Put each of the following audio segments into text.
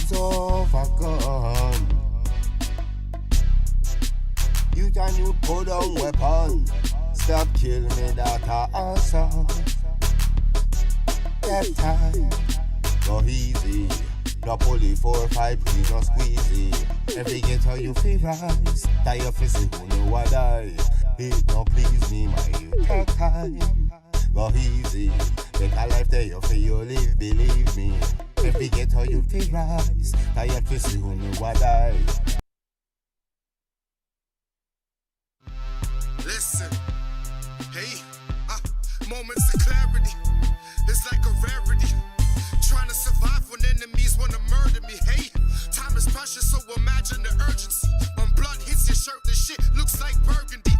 it's overgone. You can you put down weapon. Stop killing me, that awesome. That time, go easy. No pulley 4 or 5, please no squeezy. Every ghetto you feel rise. Tie your face who know what I. It no please me, my take time. Go easy. Make a life there you feel you live, believe me. Every ghetto you feel rise. Tie your face who know what I. Listen, hey, moments of clarity. It's like a rarity. Trying to survive when enemies want to murder me. Hey, time is precious, so imagine the urgency. When blood hits your shirt, the shit looks like burgundy.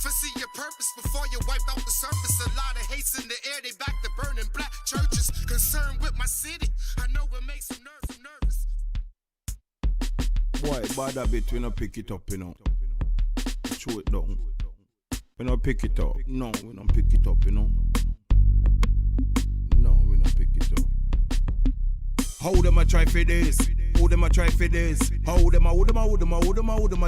Foresee your purpose before you wipe out the surface. A lot of hate's in the air, they back to burning black churches. Concerned with my city, I know it makes them nervous. Boy, bad a bit, we no pick it up, you know. Throw it down. We don't pick it up. No, we don't pick it up, you know. No, we don't pick it up. How them a try for this? Who them a try for this? How them a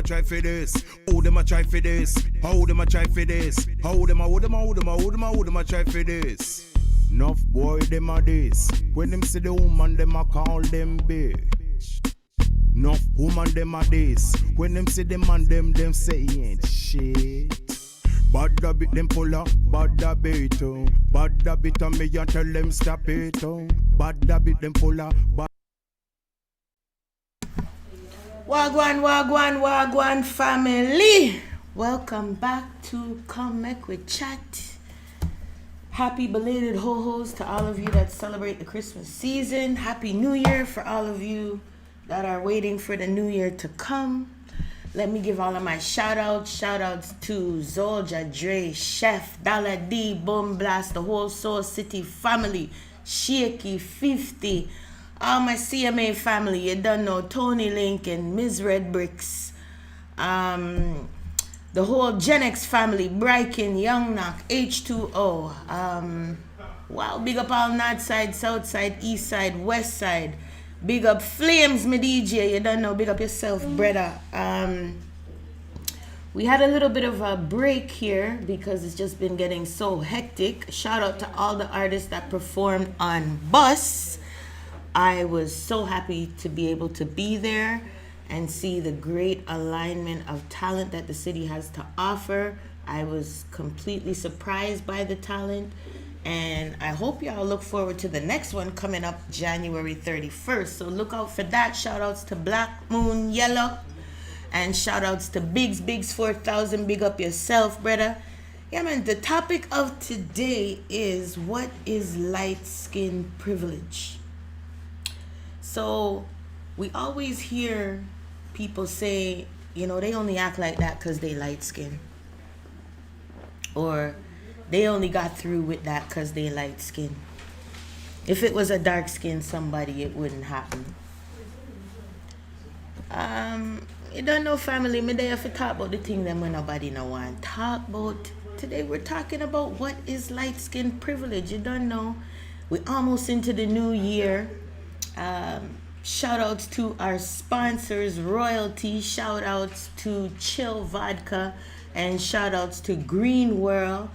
try for this? Who them a try for this? How them a try for this? How them a try for this? Enough boy them a this. When them see the woman, them a call them bitch. Enough woman them a this. When them see the man, them say he ain't shit. Bad a bit them pull up, bad a bit oh. Bad a bit on me and tell them stop it oh. Bad a bit them pull up, Wagwan family. Welcome back to Come Make We Chat. Happy belated ho-hos to all of you that celebrate the Christmas season. Happy New Year for all of you that are waiting for the New Year to come. Let me give all of my shout-outs. Shout-outs to Zolja, Dre, Chef, Dalla D, Boom Blast, the whole Soul City family, Shaky, 50, all my CMA family, you don't know, Tony Lincoln, Ms. Red Bricks, the whole Gen X family, Bryken, Young Knock, H2O, wow, big up all North Side, South Side, East Side, West Side. Big up Flames, my DJ. You don't know. Big up yourself, brother. We had a little bit of a break here because it's just been getting so hectic. Shout out to all the artists that performed on Bus. I was so happy to be able to be there and see the great alignment of talent that the city has to offer. I was completely surprised by the talent. And I hope y'all look forward to the next one coming up January 31st. So look out for that. Shout outs to Black Moon Yellow. And shout outs to Biggs 4000. Big up yourself, brother. Yeah, man, the topic of today is what is light skin privilege? So we always hear people say, you know, they only act like that because they light skin. Or they only got through with that because they light skin. If it was a dark skin somebody, it wouldn't happen. You don't know, family, me there to talk about the thing that nobody no want talk about. Today we're talking about what is light skin privilege. You don't know. We're almost into the new year. Shout outs to our sponsors, Royalty. Shout outs to Chill Vodka. And shout outs to Green World.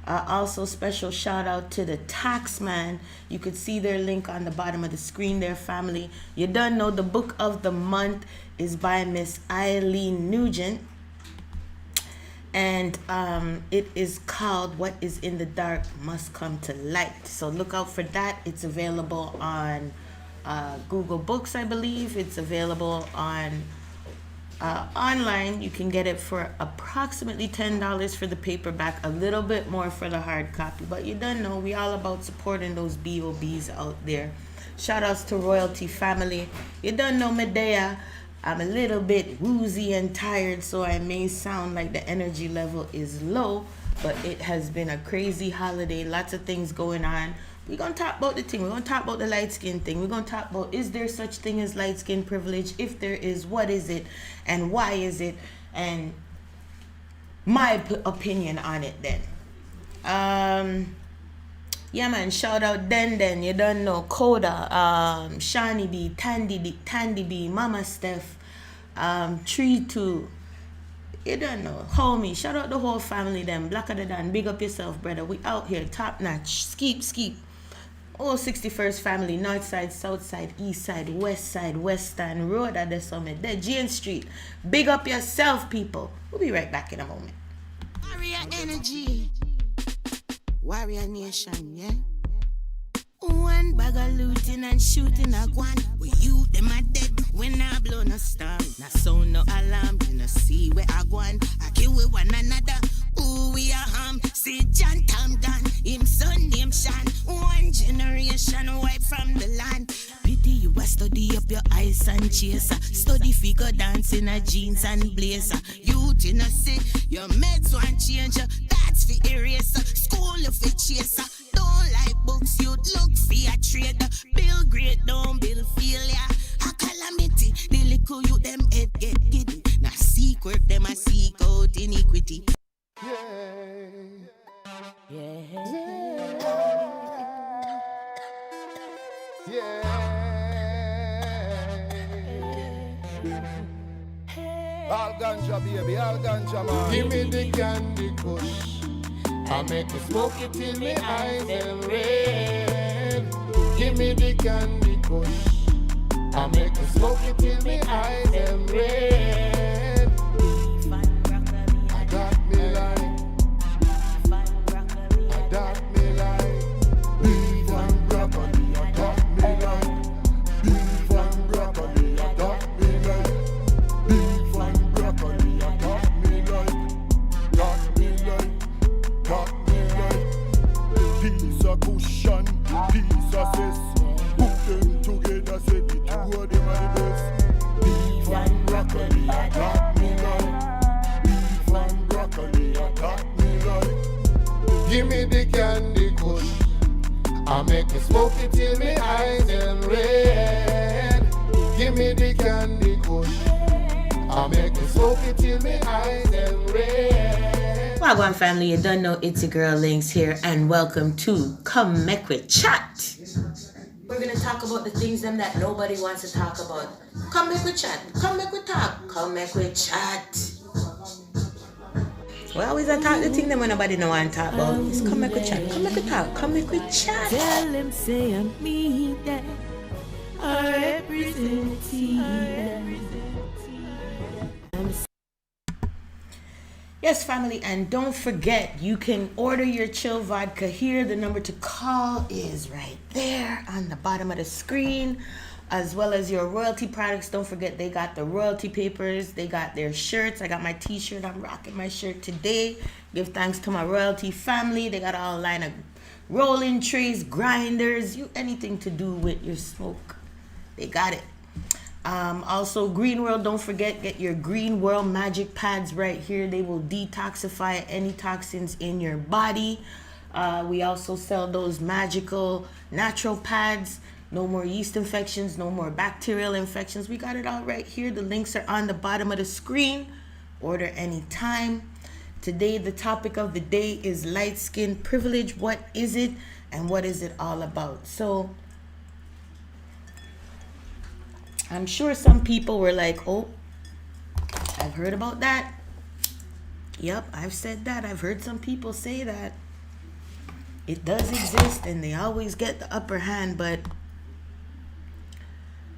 Also special shout out to the Taxman. You could see their link on the bottom of the screen there, family. You don't know, the book of the month is by Miss Eileen Nugent. And it is called What is in the Dark Must Come to Light. So look out for that. It's available on Google Books, I believe. It's available on online. You can get it for approximately $10 for the paperback, a little bit more for the hard copy. But you don't know, we all about supporting those BOBs out there. Shout outs to Royalty family. You don't know, Medea. I'm a little bit woozy and tired, so I may sound like the energy level is low, but it has been a crazy holiday. Lots of things going on. We're going to talk about the thing. We're going to talk about the light skin thing. We're going to talk about, is there such thing as light skin privilege? If there is, what is it? And why is it? And my opinion on it then. Yeah, man, shout out Den, you don't know, Coda, Shani B, Tandy B, Mama Steph, Tree 2, you don't know, homie, shout out the whole family, them, Blacker than, big up yourself, brother, we out here, top notch, skeep, all 61st family, north side, south side, east side, western, road at the summit, there, Jane Street, big up yourself, people, we'll be right back in a moment. Warrior energy. Warrior nation, yeah. One bag of looting and shooting a guan. We you them a dead when I blow no storm. No sound, no alarm, you no see where I gwan. I kill with one another. Ooh, we are harm. See John Tom done. Him son name Shan. One generation wipe from the land. Pity you a study up your eyes and chaser. Study figure dance in a jeans and blazer. Youth in a say your meds want change. That's for eraser. School of a chaser. Don't like books, you look for a trader. Bill great, don't build failure. A calamity, the little you them head get giddy. Now seek work, them a seek out iniquity. All ganja, baby, all ganja, man. Give me the candy kush. I make me smoke it till me eyes them red. Give me the candy kush. I make me smoke it till me eyes them red. I got me like, I got me like beef and broccoli. I got me like beef and broccoli. I got me like beef and broccoli. I got me like, got me like, got me like piece of cushion, piece of cess. Put them together, say the two of them are the best. Beef and broccoli. I got me like beef and broccoli. I got me like. Give me the candy kush. I make me smoke it till me eyes them red. Give me the candy kush. I make me smoke it till me eyes them red. Wagwan family, you don't know, it's your girl Links here, and welcome to Come Make We Chat. We're gonna talk about the things them that nobody wants to talk about. Come make we chat, come make we talk, come make we chat. We always talk the thing them when nobody no want to talk about. It's come make we chat, come make we talk, come make we chat. Tell them say I'm me that I represent Yes, family, and don't forget, you can order your chill vodka here. The number to call is right there on the bottom of the screen, as well as your royalty products. Don't forget, they got the royalty papers, they got their shirts. I got my t-shirt, I'm rocking my shirt today. Give thanks to my royalty family. They got all line of rolling trays, grinders, anything to do with your smoke, they got it. Also, Green World, don't forget, get your Green World magic pads right here. They will detoxify any toxins in your body. We also sell those magical natural pads. No more yeast infections, no more bacterial infections. We got it all right here. The links are on the bottom of the screen. Order anytime. Today, the topic of the day is light skin privilege. What is it and what is it all about? So I'm sure some people were like, oh, I've heard about that. Yep, I've said that. I've heard some people say that. It does exist and they always get the upper hand, but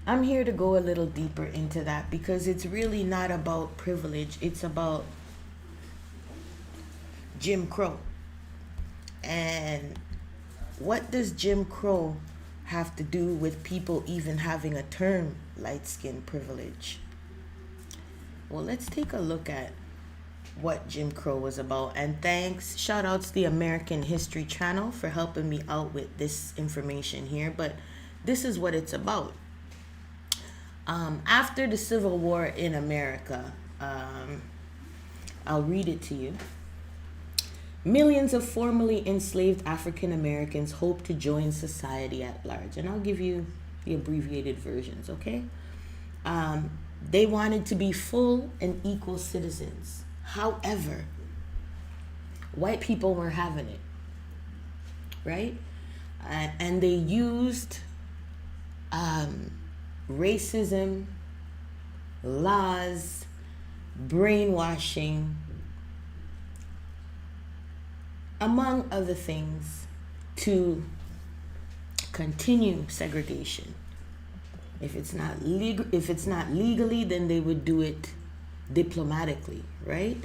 I'm here to go a little deeper into that because it's really not about privilege. It's about Jim Crow. And what does Jim Crow have to do with people even having a term light skin privilege? Well, let's take a look at what Jim Crow was about. And thanks, shout outs to the American History Channel for helping me out with this information here. But this is what it's about. After the Civil War in America, I'll read it to you. Millions of formerly enslaved African Americans hope to join society at large. And I'll give you the abbreviated versions, okay? They wanted to be full and equal citizens. However, white people were having it, right? And they used racism, laws, brainwashing, among other things, to continue segregation. If it's not legally, then they would do it diplomatically, right?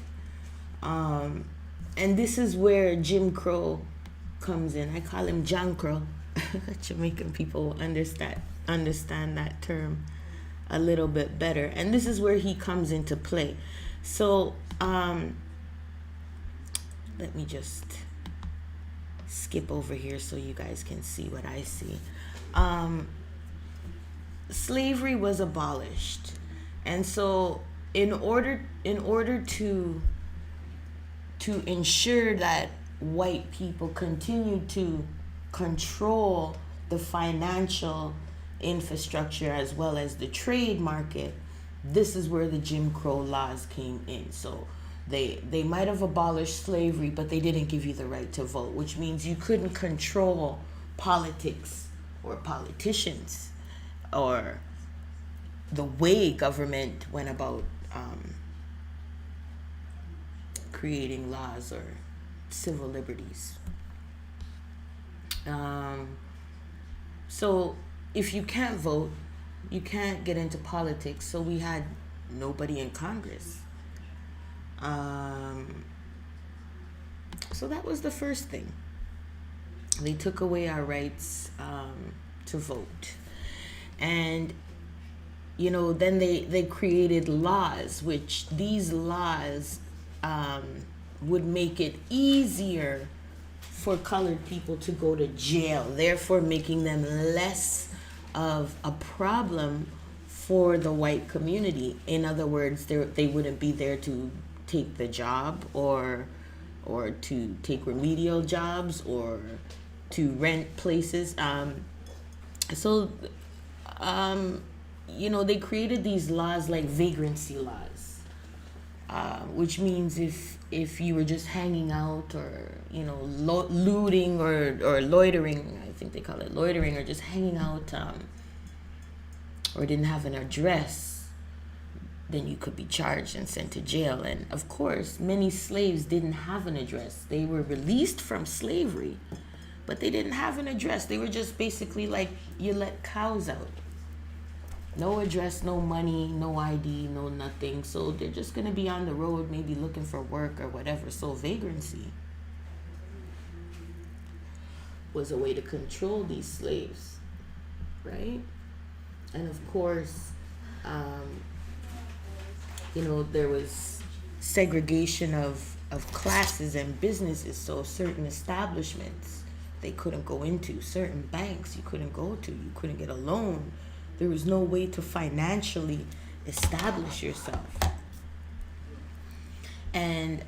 And this is where Jim Crow comes in. I call him John Crow. Jamaican people understand that term a little bit better. And this is where he comes into play. So let me just skip over here so you guys can see what I see. Slavery was abolished, and so in order to ensure that white people continue to control the financial infrastructure as well as the trade market, this is where the Jim Crow laws came in. So they might have abolished slavery, but they didn't give you the right to vote, which means you couldn't control politics or politicians or the way government went about creating laws or civil liberties. So if you can't vote, you can't get into politics. So we had nobody in Congress. So that was the first thing. They took away our rights to vote. And, then they created laws, which these laws would make it easier for colored people to go to jail, therefore making them less of a problem for the white community. In other words, they wouldn't be there to take the job or to take remedial jobs or to rent places. They created these laws like vagrancy laws, which means if you were just hanging out or looting or loitering, I think they call it loitering, or just hanging out, or didn't have an address, then you could be charged and sent to jail. And of course, many slaves didn't have an address. They were released from slavery, but they didn't have an address. They were just basically like you let cows out. No address, no money, no ID, no nothing. So they're just going to be on the road, maybe looking for work or whatever. So vagrancy was a way to control these slaves, right? And of course, there was segregation of classes and businesses. So certain establishments they couldn't go into, certain banks you couldn't go to, you couldn't get a loan. There was no way to financially establish yourself. And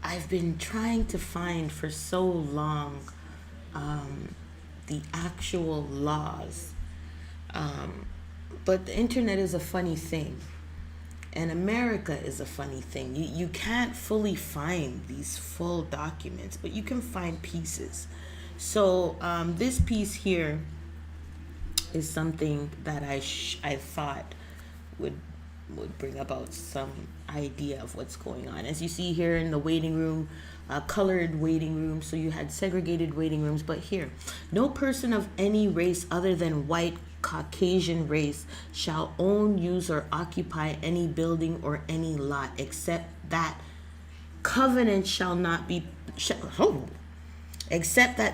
I've been trying to find for so long the actual laws. But the internet is a funny thing. And America is a funny thing. You can't fully find these full documents, but you can find pieces. So this piece here is something that I thought would bring about some idea of what's going on. As you see here in the waiting room, colored waiting room, so you had segregated waiting rooms. But here, no person of any race other than white, Caucasian race shall own, use, or occupy any building or any lot, except that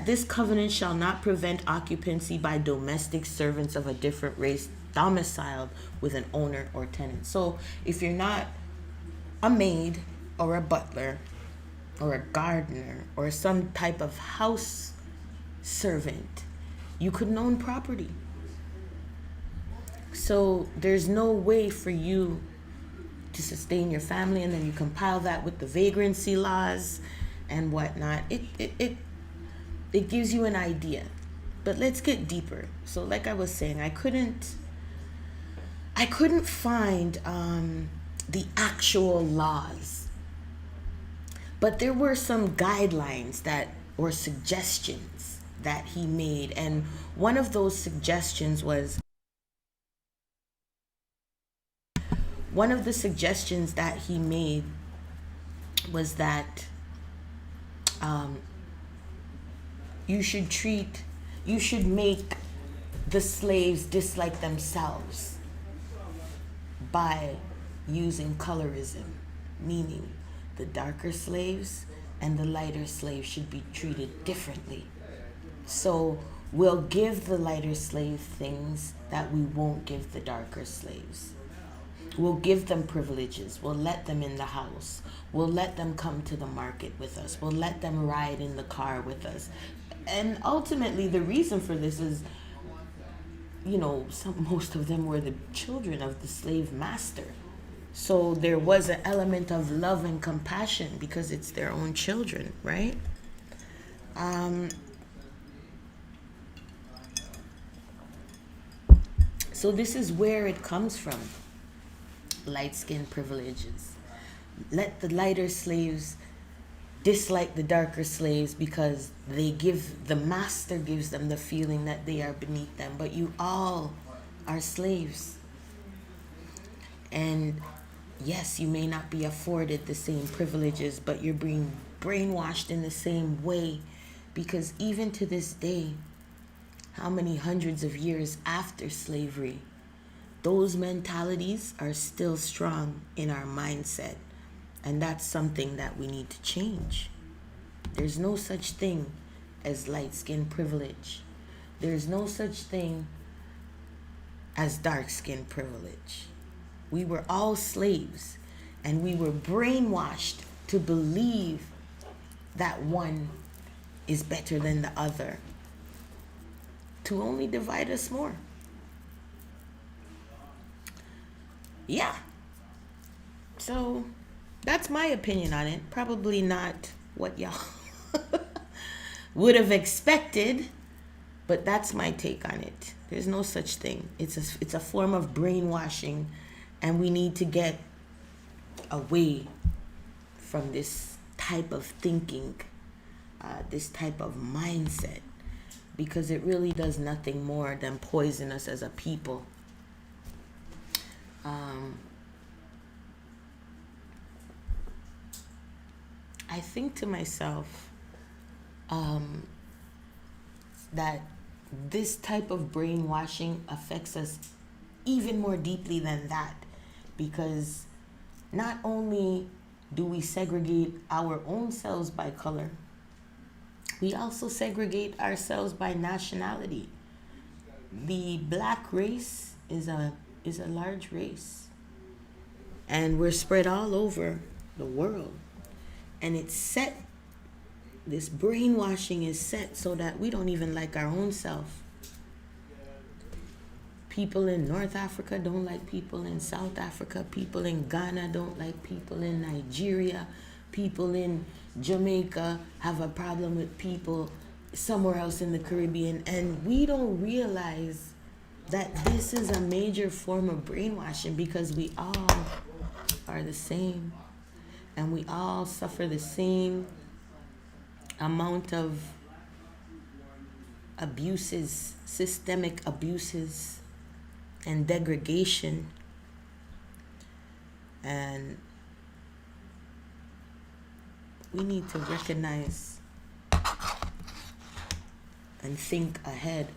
this covenant shall not prevent occupancy by domestic servants of a different race domiciled with an owner or tenant. So if you're not a maid or a butler or a gardener or some type of house servant, you couldn't own property. So there's no way for you to sustain your family, and then you compile that with the vagrancy laws and whatnot. It gives you an idea. But let's get deeper. So like I was saying, I couldn't find the actual laws. But there were some guidelines or suggestions that he made. And one of those suggestions was, one of the suggestions that he made was that you should make the slaves dislike themselves by using colorism, meaning the darker slaves and the lighter slaves should be treated differently. So we'll give the lighter slave things that we won't give the darker slaves. We'll give them privileges. We'll let them in the house. We'll let them come to the market with us. We'll let them ride in the car with us. And ultimately, the reason for this is, most of them were the children of the slave master. So there was an element of love and compassion because it's their own children, right? So this is where it comes from. Light skin privileges. Let the lighter slaves dislike the darker slaves because the master gives them the feeling that they are beneath them. But you all are slaves. And yes, you may not be afforded the same privileges, but you're being brainwashed in the same way, because even to this day, how many hundreds of years after slavery, those mentalities are still strong in our mindset. And that's something that we need to change. There's no such thing as light skin privilege. There's no such thing as dark skin privilege. We were all slaves, and we were brainwashed to believe that one is better than the other, to only divide us more. Yeah. So that's my opinion on it. Probably not what y'all would have expected, but that's my take on it. There's no such thing. It's a form of brainwashing, and we need to get away from this type of thinking, this type of mindset, because it really does nothing more than poison us as a people. I think to myself that this type of brainwashing affects us even more deeply than that, because not only do we segregate our own selves by color, we also segregate ourselves by nationality. The black race is a large race, and we're spread all over the world. And it's set, this brainwashing is set so that we don't even like our own self. People in North Africa don't like people in South Africa. People in Ghana don't like people in Nigeria. People in Jamaica have a problem with people somewhere else in the Caribbean. And we don't realize that this is a major form of brainwashing, because we all are the same. And we all suffer the same amount of abuses, systemic abuses and degradation. And we need to recognize and think ahead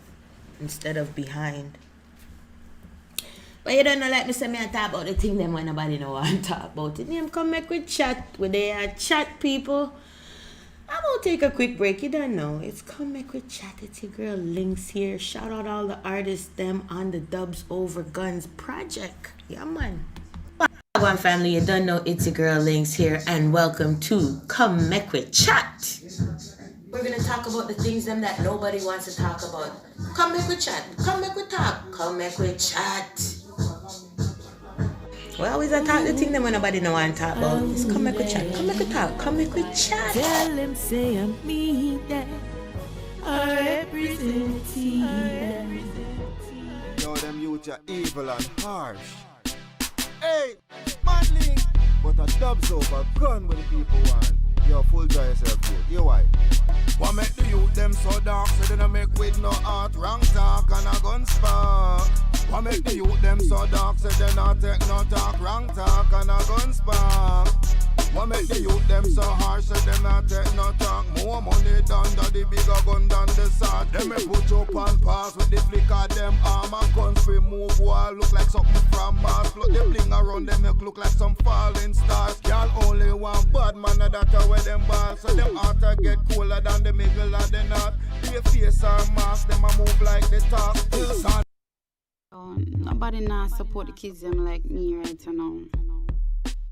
instead of behind. But you don't know, like me say, me I talk about the thing them when nobody know want to talk about it. Name come make we chat. We there chat, people. I'm gonna take a quick break. You don't know. It's Come Make We Chat. It's your girl Links here. Shout out all the artists them on the Dubs Over Guns project. Yeah, man. One family, you don't know, it's your girl Links here, and welcome to Come Make We Chat. We're gonna talk about the things them that nobody wants to talk about. Come make we chat. Come make we talk. Come make we chat. We always talk the thing them when nobody no want to talk about. Just come make we chat. Come make we talk. Come make we chat. Tell them say I'm me that I represent you. Yo, them youth are evil and harsh. Hey, man link, but a Dubs Over Gun when the people want. Yo, full joy yourself, dude. You why? What make the youth them so dark? So they don't make with no heart, wrong talk and a gun spark. What make the youth them so dark? So they not take no talk, wrong talk and a gun spark. What make the youth them so harsh? So they not take no talk. More money done than the bigger gun than the sword. Them me put up and pass with the flick of them arm and guns free move. Wall look like something from Mars. Look the bling around them make look like some falling stars. Y'all only one bad man and that's where them balls. So them heart get cooler than the middle of the north. Their face are mask, them a move like the top. Nobody now support the kids them like me right now.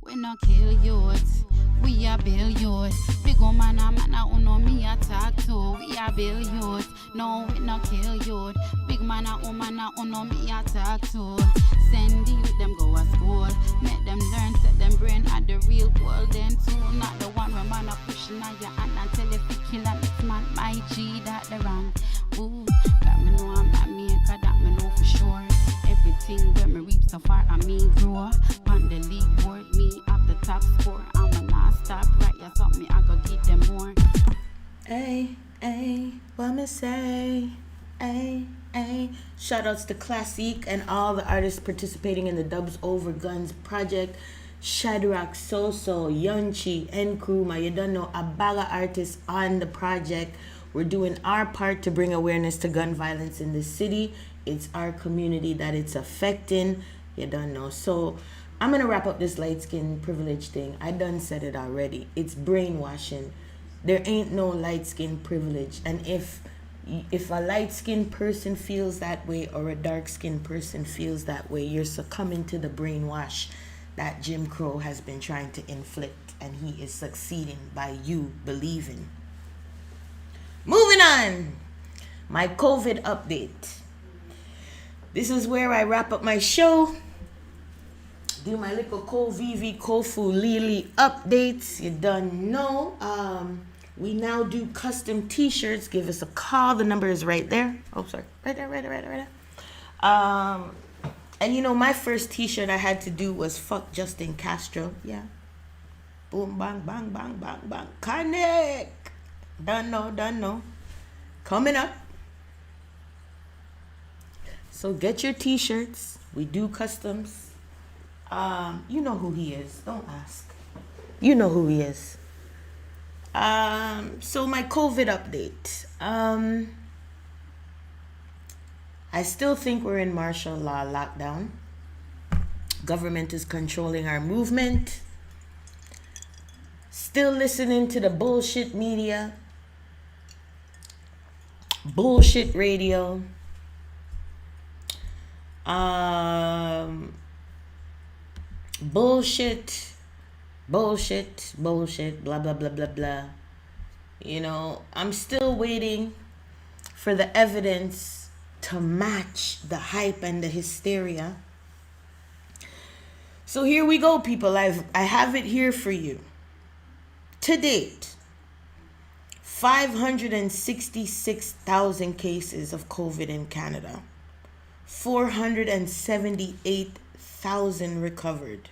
We no kill youth, we a build youth. Big old man who know me attack too. We a build youth, no we no kill youth. Big man who know me attack too. Send the youth them go to school, make them learn, set them brain at the real world. Then too, not the one where man a pushing on your hand until if you kill a next man. My G that the wrong. Ooh, that me know I'm not maker, that me know for sure. Everything where me reap so far I me grow. On the league board, me up the top score. I'ma not stop right, yeah, something I go give them more. Hey, what me say? Hey. Shoutouts to Classique and all the artists participating in the Dubs Over Guns project. Shadrach, Soso, Yunchi, N Crew, you don't know, a bag of artists on the project. We're doing our part to bring awareness to gun violence in the city. It's our community that it's affecting. You don't know. So I'm going to wrap up this light skin privilege thing. I done said it already. It's brainwashing. There ain't no light skin privilege. And if a light skinned person feels that way or a dark skinned person feels that way, you're succumbing to the brainwash that Jim Crow has been trying to inflict. And he is succeeding by you believing. Moving on. My COVID update. This is where I wrap up my show. Do my little Kovivi Kofu Lili updates. You done know. We now do custom t-shirts. Give us a call. The number is right there. Oh, sorry. Right there. And you know, my first t-shirt I had to do was fuck Justin Castro. Yeah. Boom, bang, bang, bang, bang, bang. Connect. Done know. Coming up. So get your t-shirts. We do customs. You know who he is. Don't ask. You know who he is. So my COVID update. I still think we're in martial law lockdown. Government is controlling our movement. Still listening to the bullshit media. Bullshit radio. Bullshit, blah, blah, blah, blah, blah. You know, I'm still waiting for the evidence to match the hype and the hysteria. So here we go, people. I have it here for you. To date, 566,000 cases of COVID in Canada. 478,000 recovered.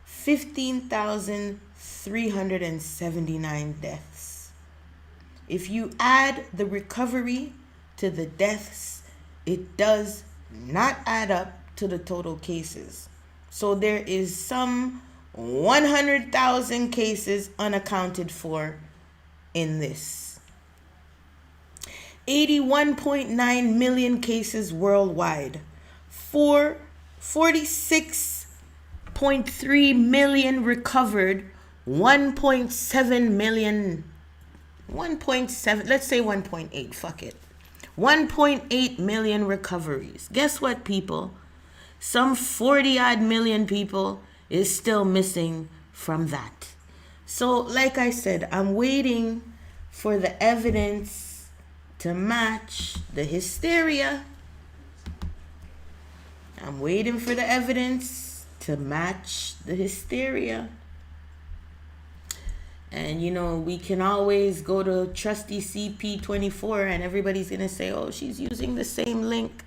15,379 deaths. If you add the recovery to the deaths, it does not add up to the total cases. So there is some 100,000 cases unaccounted for in this. 81.9 million cases worldwide. 46.3 million recovered. 1.7 million. 1.7, let's say 1.8, fuck it. 1.8 million recoveries. Guess what, people? Some 40 odd million people is still missing from that. So, like I said, I'm waiting for the evidence to match the hysteria. I'm waiting for the evidence to match the hysteria. And, you know, we can always go to trusty CP24 and everybody's going to say, oh, she's using the same link.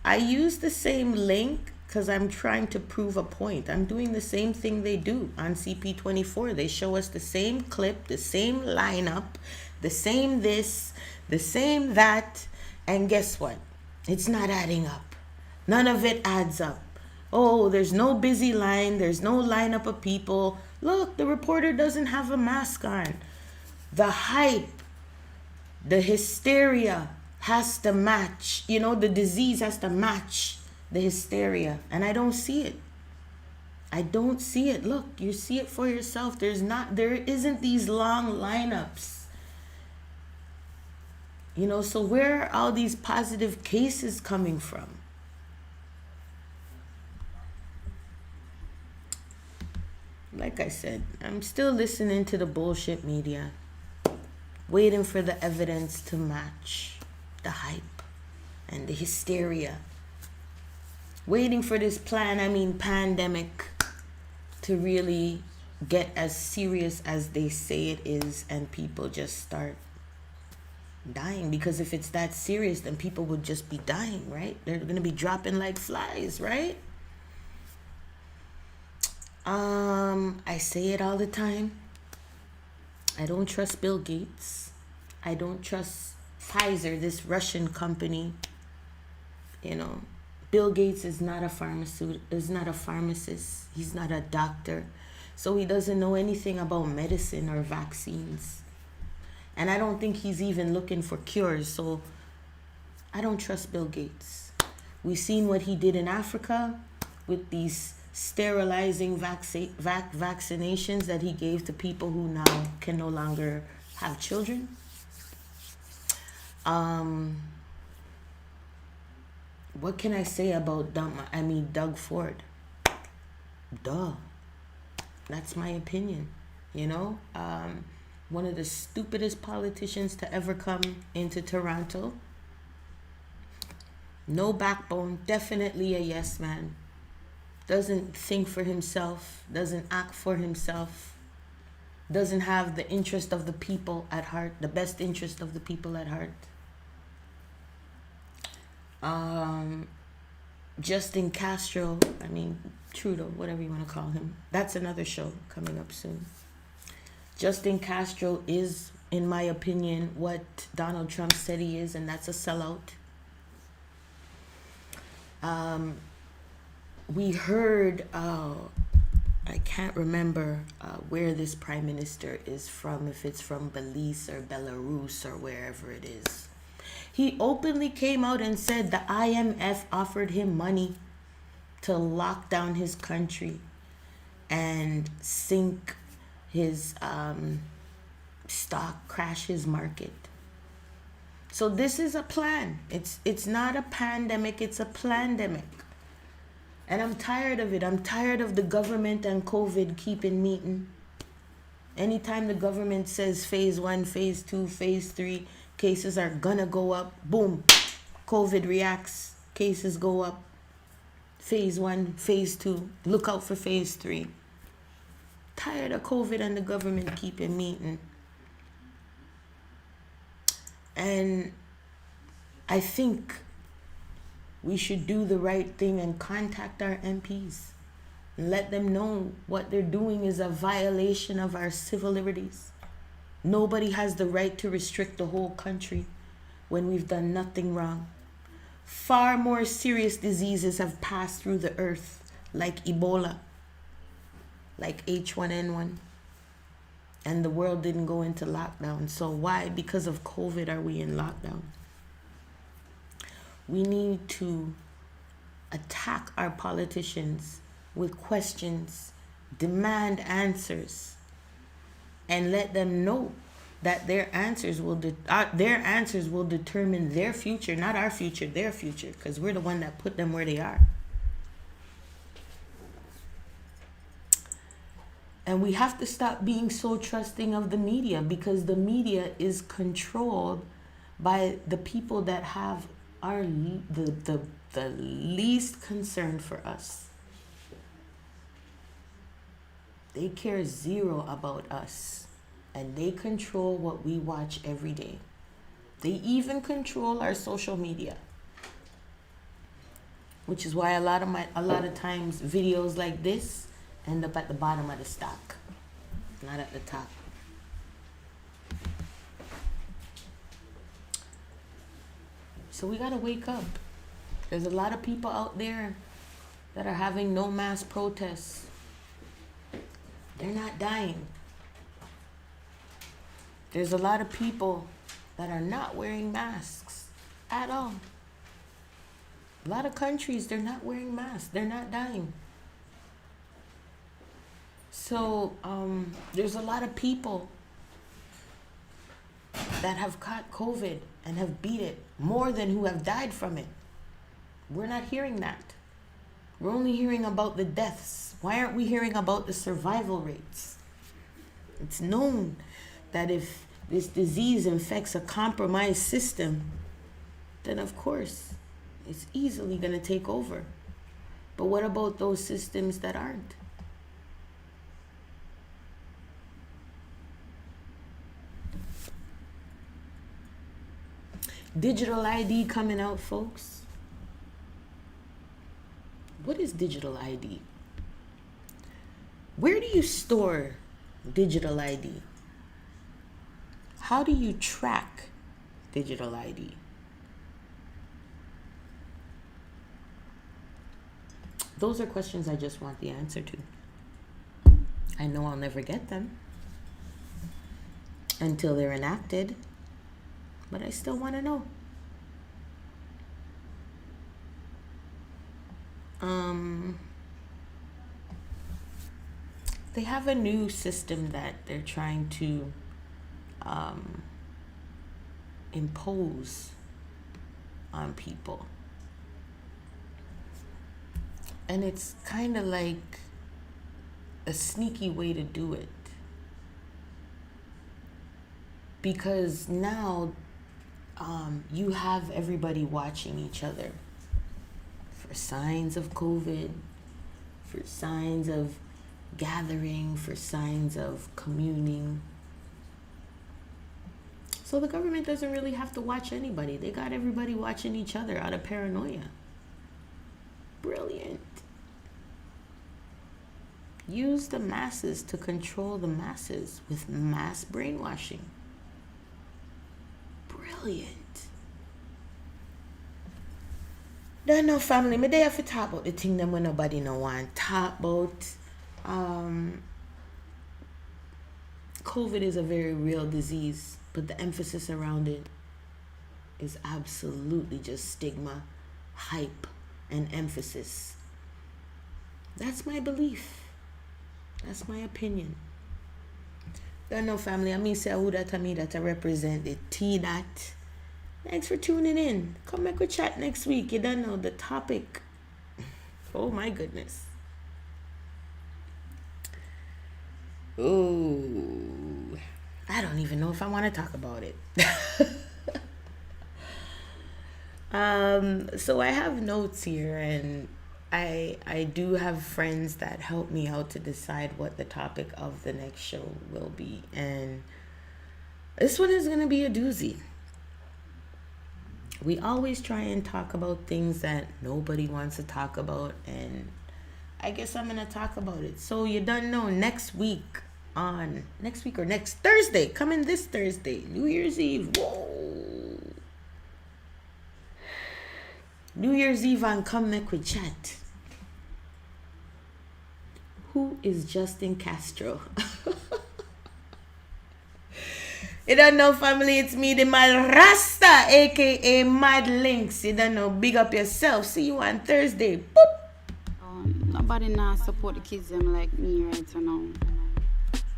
I use the same link because I'm trying to prove a point. I'm doing the same thing they do on CP24. They show us the same clip, the same lineup, the same this, the same that, and guess what? It's not adding up. None of it adds up. Oh, there's no busy line. There's no lineup of people. Look, the reporter doesn't have a mask on. The hype, the hysteria has to match. You know, the disease has to match the hysteria. And I don't see it. I don't see it. Look, you see it for yourself. There isn't these long lineups. You know, so where are all these positive cases coming from? Like I said, I'm still listening to the bullshit media, waiting for the evidence to match the hype and the hysteria. Waiting for this pandemic to really get as serious as they say it is, and people just start dying. Because if it's that serious, then people would just be dying, right? They're going to be dropping like flies, right? I say it all the time. I don't trust Bill Gates. I don't trust Pfizer, this Russian company. You know, Bill Gates is not a pharmacist. He's not a doctor. So he doesn't know anything about medicine or vaccines. And I don't think he's even looking for cures. So I don't trust Bill Gates. We've seen what he did in Africa with these sterilizing vaccinations that he gave to people who now can no longer have children. What can I say about Doug Ford? Duh. That's my opinion. You know, one of the stupidest politicians to ever come into Toronto. No backbone, definitely a yes man. Doesn't think for himself, doesn't act for himself, doesn't have the interest of the people at heart, the best interest of the people at heart. Justin Castro, Trudeau, whatever you want to call him. That's another show coming up soon. Justin Castro is, in my opinion, what Donald Trump said he is, and that's a sellout. We heard, I can't remember where this prime minister is from, if it's from Belize or Belarus or wherever it is. He openly came out and said the IMF offered him money to lock down his country and sink his stock, crash his market. So this is a plan. It's not a pandemic, it's a plandemic. And I'm tired of it. I'm tired of the government and COVID keeping meeting. Anytime the government says phase 1, phase 2, phase 3, cases are gonna go up, boom, COVID reacts, cases go up. Phase 1, phase 2, look out for phase 3. Tired of COVID and the government keeping meeting. And I think we should do the right thing and contact our MPs and let them know what they're doing is a violation of our civil liberties. Nobody has the right to restrict the whole country when we've done nothing wrong. Far more serious diseases have passed through the earth, like Ebola, like H1N1, and the world didn't go into lockdown. So why, because of COVID, are we in lockdown? We need to attack our politicians with questions, demand answers, and let them know that their answers will determine their future, not our future, their future, because we're the one that put them where they are. And we have to stop being so trusting of the media, because the media is controlled by the people that have the least concern for us. They care zero about us, and they control what we watch every day. They even control our social media. which is why a lot of times videos like this end up at the bottom of the stock, not at the top. So we gotta wake up. There's a lot of people out there that are having no mass protests. They're not dying. There's a lot of people that are not wearing masks at all. A lot of countries, they're not wearing masks. They're not dying. So there's a lot of people that have caught COVID and have beat it more than who have died from it. We're not hearing that. We're only hearing about the deaths. Why aren't we hearing about the survival rates? It's known that if this disease infects a compromised system, then of course it's easily going to take over. But what about those systems that aren't? Digital ID coming out, folks. What is digital ID? Where do you store digital ID? How do you track digital ID? Those are questions I just want the answer to. I know I'll never get them until they're enacted, but I still want to know. They have a new system that they're trying to impose on people. And it's kind of like a sneaky way to do it. Because now you have everybody watching each other for signs of COVID, for signs of gathering, for signs of communing. So the government doesn't really have to watch anybody. They got everybody watching each other out of paranoia. Brilliant. Use the masses to control the masses with mass brainwashing. Brilliant. Don't know, family. Me there have to talk about the thing that when nobody no want talk about. COVID is a very real disease, but the emphasis around it is absolutely just stigma, hype, and emphasis. That's my belief. That's my opinion. Don't know, family. I mean, say who that to me that I represent the T that. Thanks for tuning in. Come back with chat next week. You don't know the topic. Oh my goodness. Ooh, I don't even know if I want to talk about it. So I have notes here, and I do have friends that help me out to decide what the topic of the next show will be. And this one is going to be a doozy. We always try and talk about things that nobody wants to talk about, and I guess I'm going to talk about it. So you don't know, next week or next Thursday, coming this Thursday, New Year's Eve. Whoa. New Year's Eve on Come Make We Chat. Who is Justin Castro? You don't know, family, it's me, the Madrasta, aka Mad Links. You don't know, big up yourself. See you on Thursday. Boop. Nobody now support the kids them like me right now.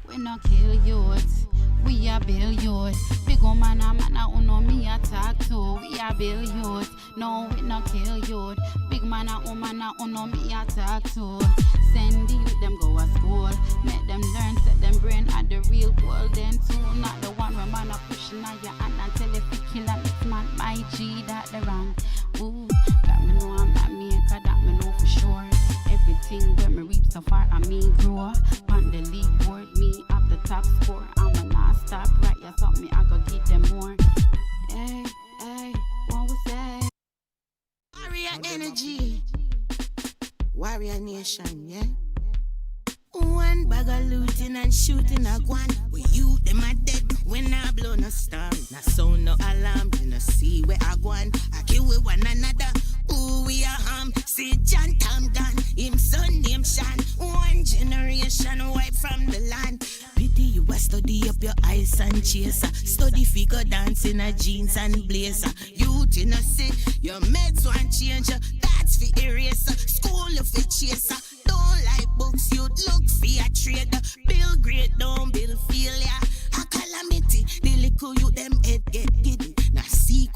We not kill youth, we are build youth. Big old man who know me attack too. We are build youth, no we not kill youth. Big man who know me attack too. Send the youth them go to school, make them learn, set them brain at the real goal. Then too, not the one where man a pushing on your hand and tell if you kill a mix man, my G that the wrong. Ooh, that me know I'm not maker, that me know for sure. Everything where me reap so far and me grow. On the league board, me up the top score. I'ma not stop right, you thought me I go give them more. Hey, what we say? Warrior energy. Warrior Nation, yeah? One bag of looting and shooting a guan. We you them a dead when I blow no storm. No sound, no alarm, you no see where I guan. I kill with one another. Ooh, we are harm. See John Tom gun, him son name Shan. One generation away from the land. Pity you a study up your eyes and chaser. Study figure dance in a jeans and blazer. Youth in a say your meds want change. That's for eraser. School of a chaser. Don't like books, you'd look for a trader. Bill great, don't bill failure. A calamity, the little you them head get